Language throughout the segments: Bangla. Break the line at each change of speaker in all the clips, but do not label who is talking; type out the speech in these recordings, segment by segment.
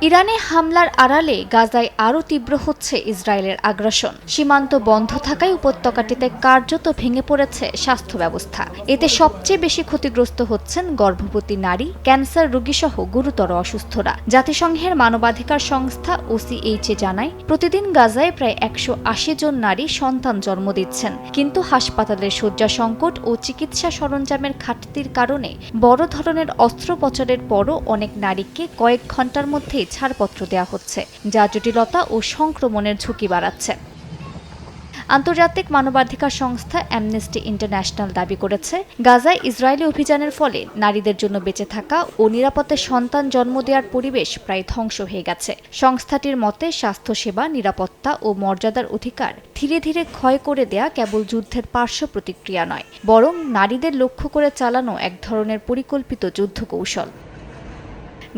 ইরানে হামলার আড়ালে গাজায় আরও তীব্র হচ্ছে ইসরায়েলের আগ্রাসন। সীমান্ত বন্ধ থাকায় উপত্যকাটিতে কার্যত ভেঙে পড়েছে স্বাস্থ্য ব্যবস্থা। এতে সবচেয়ে বেশি ক্ষতিগ্রস্ত হচ্ছেন গর্ভবতী নারী, ক্যান্সার রোগীসহ গুরুতর অসুস্থরা। জাতিসংঘের মানবাধিকার সংস্থা OCHA জানায়, প্রতিদিন গাজায় প্রায় 180 জন নারী সন্তান জন্ম দিচ্ছেন। কিন্তু হাসপাতালের শয্যা সংকট ও চিকিৎসা সরঞ্জামের ঘাটতির কারণে বড় ধরনের অস্ত্রোপচারের পরও অনেক নারীকে কয়েক ঘন্টার মধ্যেই ছাড়পত্র দেওয়া হচ্ছে, যা জটিলতা ও সংক্রমণের ঝুঁকি বাড়াচ্ছে। আন্তর্জাতিক মানবাধিকার সংস্থা অ্যামনেস্টি ইন্টারন্যাশনাল দাবি করেছে, গাজায় ইসরায়েলি অভিযানের ফলে নারীদের জন্য বেঁচে থাকা ও নিরাপদে সন্তান জন্ম দেওয়ার পরিবেশ প্রায় ধ্বংস হয়ে গেছে। সংস্থাটির মতে, স্বাস্থ্যসেবা, নিরাপত্তা ও মর্যাদার অধিকার ধীরে ধীরে ক্ষয় করে দেয়া কেবল যুদ্ধের পার্শ্ব প্রতিক্রিয়া নয়, বরং নারীদের লক্ষ্য করে চালানো এক ধরনের পরিকল্পিত যুদ্ধ কৌশল।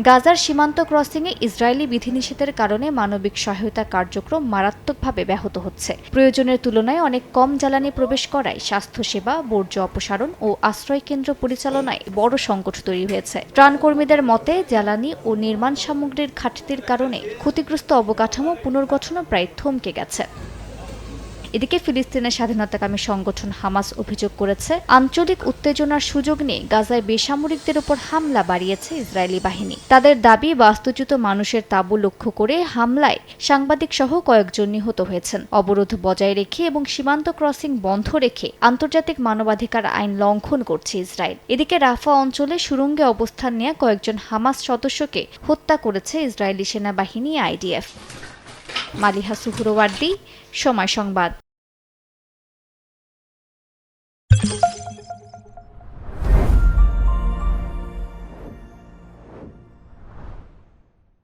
গাজার সীমান্ত ক্রসিংয়ে ইসরায়েলি বিধিনিষেধের কারণে মানবিক সহায়তা কার্যক্রম মারাত্মকভাবে ব্যাহত হচ্ছে। প্রয়োজনের তুলনায় অনেক কম জ্বালানি প্রবেশ করায় স্বাস্থ্যসেবা, বর্জ্য অপসারণ ও আশ্রয়কেন্দ্র পরিচালনায় বড় সংকট তৈরি হয়েছে। ত্রাণকর্মীদের মতে, জ্বালানি ও নির্মাণ সামগ্রীর ঘাটতির কারণে ক্ষতিগ্রস্ত অবকাঠামো পুনর্গঠনও প্রায় থমকে গেছে। এদিকে ফিলিস্তিনের স্বাধীনতাকামী সংগঠন হামাস অভিযোগ করেছে, আঞ্চলিক উত্তেজনার সুযোগ নিয়ে গাজায় বেসামরিকদের উপর হামলা বাড়িয়েছে ইসরায়েলি বাহিনী। তাদের দাবি, বাস্তুচ্যুত মানুষের তাঁবু লক্ষ্য করে হামলায় সাংবাদিক সহ কয়েকজন নিহত হয়েছেন। অবরোধ বজায় রেখে এবং সীমান্ত ক্রসিং বন্ধ রেখে আন্তর্জাতিক মানবাধিকার আইন লঙ্ঘন করছে ইসরায়েল। এদিকে রাফা অঞ্চলে সুড়ঙ্গে অবস্থান নেওয়া কয়েকজন হামাস সদস্যকে হত্যা করেছে ইসরায়েলি সেনাবাহিনী IDF। মালিহা সুহরওয়ার্দী, সময় সংবাদ।